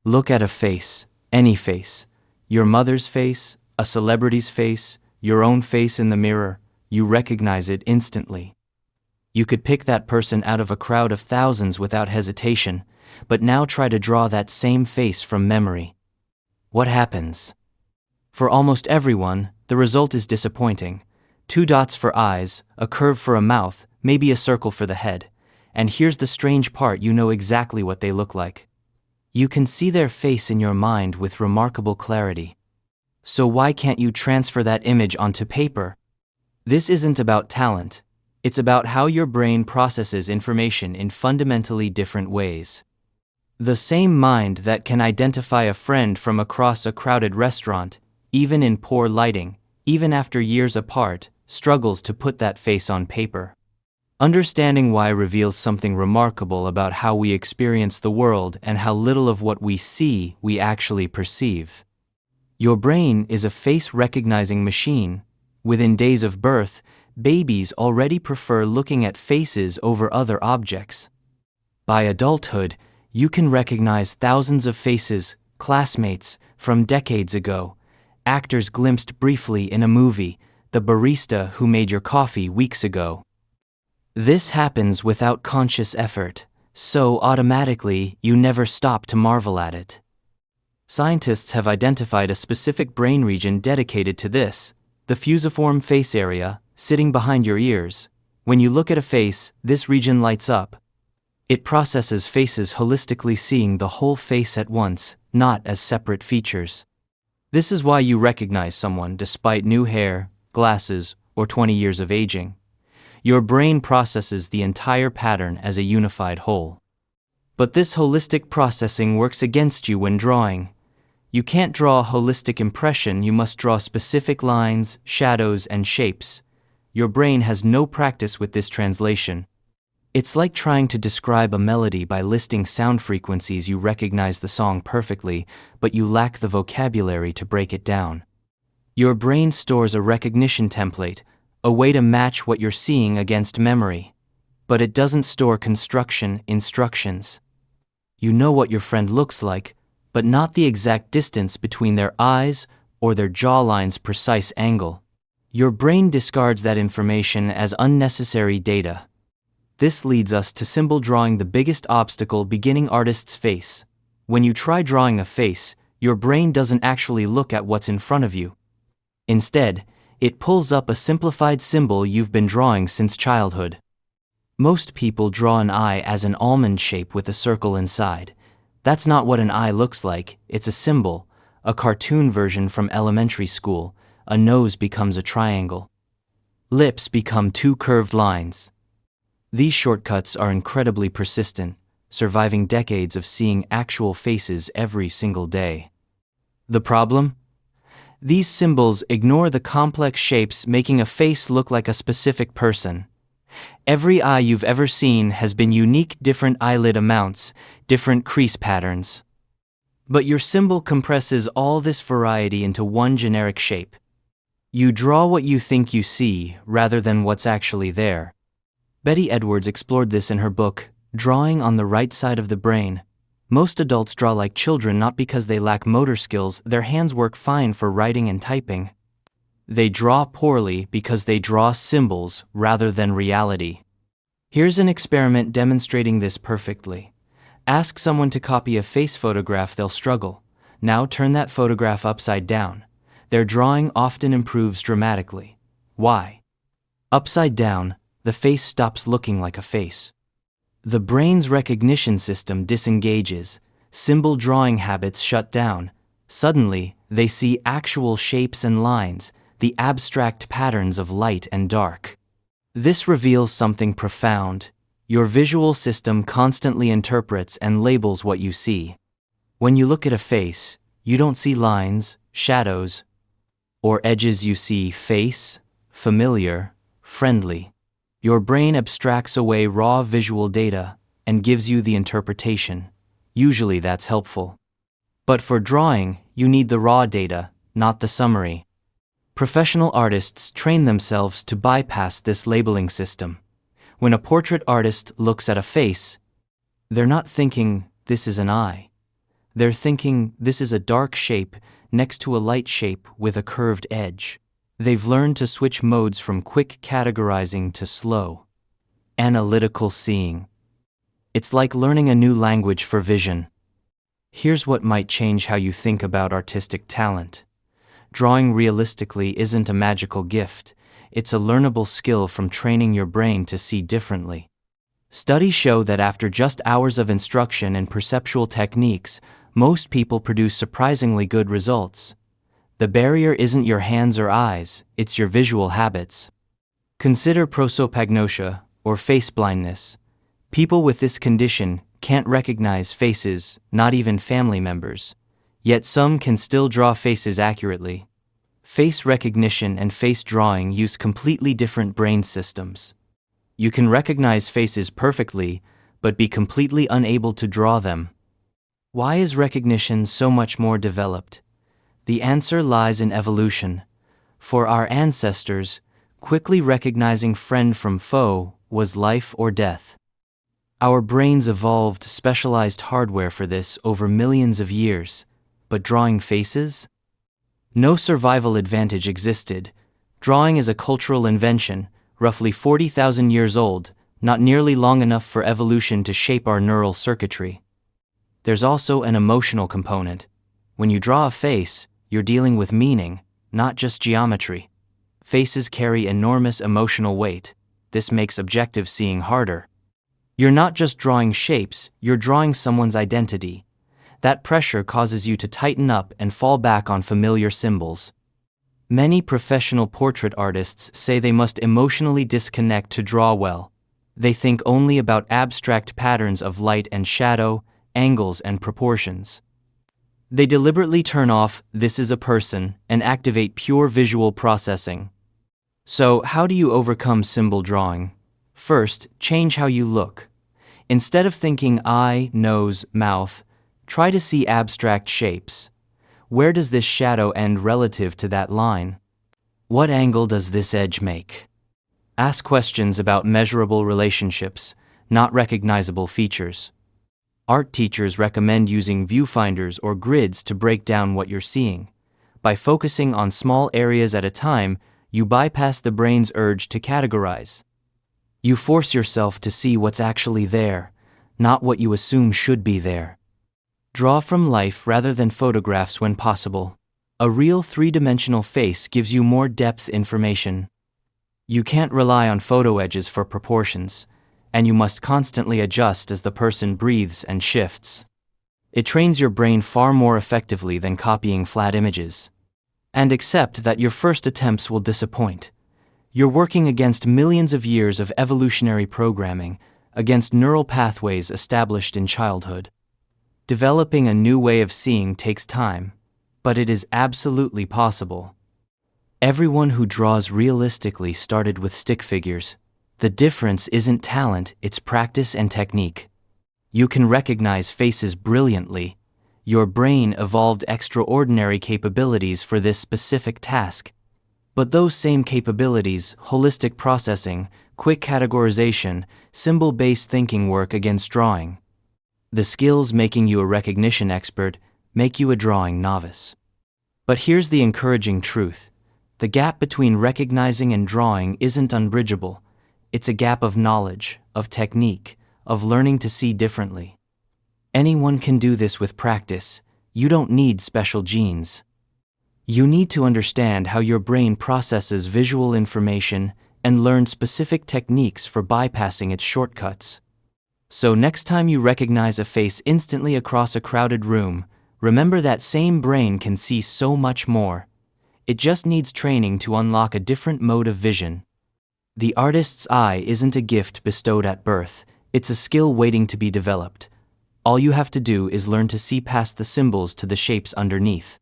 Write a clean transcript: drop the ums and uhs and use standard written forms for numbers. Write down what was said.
Look at a face, any face. Your mother's face, a celebrity's face, your own face in the mirror. You recognize it instantly. You could pick that person out of a crowd of thousands without hesitation, but now try to draw that same face from memory. What happens? For almost everyone, the result is disappointing. 2 dots for eyes, a curve for a mouth, maybe a circle for the head. And here's the strange part: you know exactly what they look like. You can see their face in your mind with remarkable clarity. So why can't you transfer that image onto paper? This isn't about talent. It's about how your brain processes information in fundamentally different ways. The same mind that can identify a friend from across a crowded restaurant, even in poor lighting, even after years apart, struggles to put that face on paper. Understanding why reveals something remarkable about how we experience the world and how little of what we see we actually perceive. Your brain is a face-recognizing machine. Within days of birth, babies already prefer looking at faces over other objects. By adulthood, you can recognize thousands of faces, classmates, from decades ago, actors glimpsed briefly in a movie, the barista who made your coffee weeks ago. This happens without conscious effort, so automatically you never stop to marvel at it. Scientists have identified a specific brain region dedicated to this, the fusiform face area, sitting behind your ears. When you look at a face, this region lights up. It processes faces holistically, seeing the whole face at once, not as separate features. This is why you recognize someone despite new hair, glasses, or 20 years of aging. Your brain processes the entire pattern as a unified whole. But this holistic processing works against you when drawing. You can't draw a holistic impression, you must draw specific lines, shadows, and shapes. Your brain has no practice with this translation. It's like trying to describe a melody by listing sound frequencies. You recognize the song perfectly, but you lack the vocabulary to break it down. Your brain stores a recognition template, a way to match what you're seeing against memory. But it doesn't store construction instructions. You know what your friend looks like, but not the exact distance between their eyes or their jawline's precise angle. Your brain discards that information as unnecessary data. This leads us to symbol drawing, the biggest obstacle beginning artists face. When you try drawing a face, your brain doesn't actually look at what's in front of you. Instead, it pulls up a simplified symbol you've been drawing since childhood. Most people draw an eye as an almond shape with a circle inside. That's not what an eye looks like. It's a symbol, a cartoon version from elementary school. A nose becomes a triangle. Lips become 2 curved lines. These shortcuts are incredibly persistent, surviving decades of seeing actual faces every single day. The problem? These symbols ignore the complex shapes making a face look like a specific person. Every eye you've ever seen has been unique, different eyelid amounts, different crease patterns. But your symbol compresses all this variety into one generic shape. You draw what you think you see rather than what's actually there. Betty Edwards explored this in her book, Drawing on the Right Side of the Brain. Most adults draw like children not because they lack motor skills, their hands work fine for writing and typing. They draw poorly because they draw symbols rather than reality. Here's an experiment demonstrating this perfectly. Ask someone to copy a face photograph, they'll struggle. Now turn that photograph upside down. Their drawing often improves dramatically. Why? Upside down, the face stops looking like a face. The brain's recognition system disengages, symbol drawing habits shut down. Suddenly, they see actual shapes and lines, the abstract patterns of light and dark. This reveals something profound. Your visual system constantly interprets and labels what you see. When you look at a face, you don't see lines, shadows, or edges. You see face, familiar, friendly. Your brain abstracts away raw visual data and gives you the interpretation. Usually that's helpful. But for drawing, you need the raw data, not the summary. Professional artists train themselves to bypass this labeling system. When a portrait artist looks at a face, they're not thinking, "This is an eye." They're thinking, this is a dark shape next to a light shape with a curved edge. They've learned to switch modes from quick categorizing to slow, analytical seeing. It's like learning a new language for vision. Here's what might change how you think about artistic talent. Drawing realistically isn't a magical gift, it's a learnable skill from training your brain to see differently. Studies show that after just hours of instruction and perceptual techniques, most people produce surprisingly good results. The barrier isn't your hands or eyes, it's your visual habits. Consider prosopagnosia, or face blindness. People with this condition can't recognize faces, not even family members. Yet some can still draw faces accurately. Face recognition and face drawing use completely different brain systems. You can recognize faces perfectly, but be completely unable to draw them. Why is recognition so much more developed? The answer lies in evolution. For our ancestors, quickly recognizing friend from foe was life or death. Our brains evolved specialized hardware for this over millions of years, but drawing faces? No survival advantage existed. Drawing is a cultural invention, roughly 40,000 years old, not nearly long enough for evolution to shape our neural circuitry. There's also an emotional component. When you draw a face, you're dealing with meaning, not just geometry. Faces carry enormous emotional weight. This makes objective seeing harder. You're not just drawing shapes, you're drawing someone's identity. That pressure causes you to tighten up and fall back on familiar symbols. Many professional portrait artists say they must emotionally disconnect to draw well. They think only about abstract patterns of light and shadow, angles and proportions. They deliberately turn off "this is a person" and activate pure visual processing. So, how do you overcome symbol drawing? First, change how you look. Instead of thinking eye, nose, mouth, try to see abstract shapes. Where does this shadow end relative to that line? What angle does this edge make? Ask questions about measurable relationships, not recognizable features. Art teachers recommend using viewfinders or grids to break down what you're seeing. By focusing on small areas at a time, you bypass the brain's urge to categorize. You force yourself to see what's actually there, not what you assume should be there. Draw from life rather than photographs when possible. A real three-dimensional face gives you more depth information. You can't rely on photo edges for proportions, and you must constantly adjust as the person breathes and shifts. It trains your brain far more effectively than copying flat images. And accept that your first attempts will disappoint. You're working against millions of years of evolutionary programming, against neural pathways established in childhood. Developing a new way of seeing takes time, but it is absolutely possible. Everyone who draws realistically started with stick figures. The difference isn't talent, it's practice and technique. You can recognize faces brilliantly. Your brain evolved extraordinary capabilities for this specific task. But those same capabilities, holistic processing, quick categorization, symbol-based thinking work against drawing. The skills making you a recognition expert make you a drawing novice. But here's the encouraging truth. The gap between recognizing and drawing isn't unbridgeable. It's a gap of knowledge, of technique, of learning to see differently. Anyone can do this with practice. You don't need special genes. You need to understand how your brain processes visual information and learn specific techniques for bypassing its shortcuts. So next time you recognize a face instantly across a crowded room, remember that same brain can see so much more. It just needs training to unlock a different mode of vision. The artist's eye isn't a gift bestowed at birth, it's a skill waiting to be developed. All you have to do is learn to see past the symbols to the shapes underneath.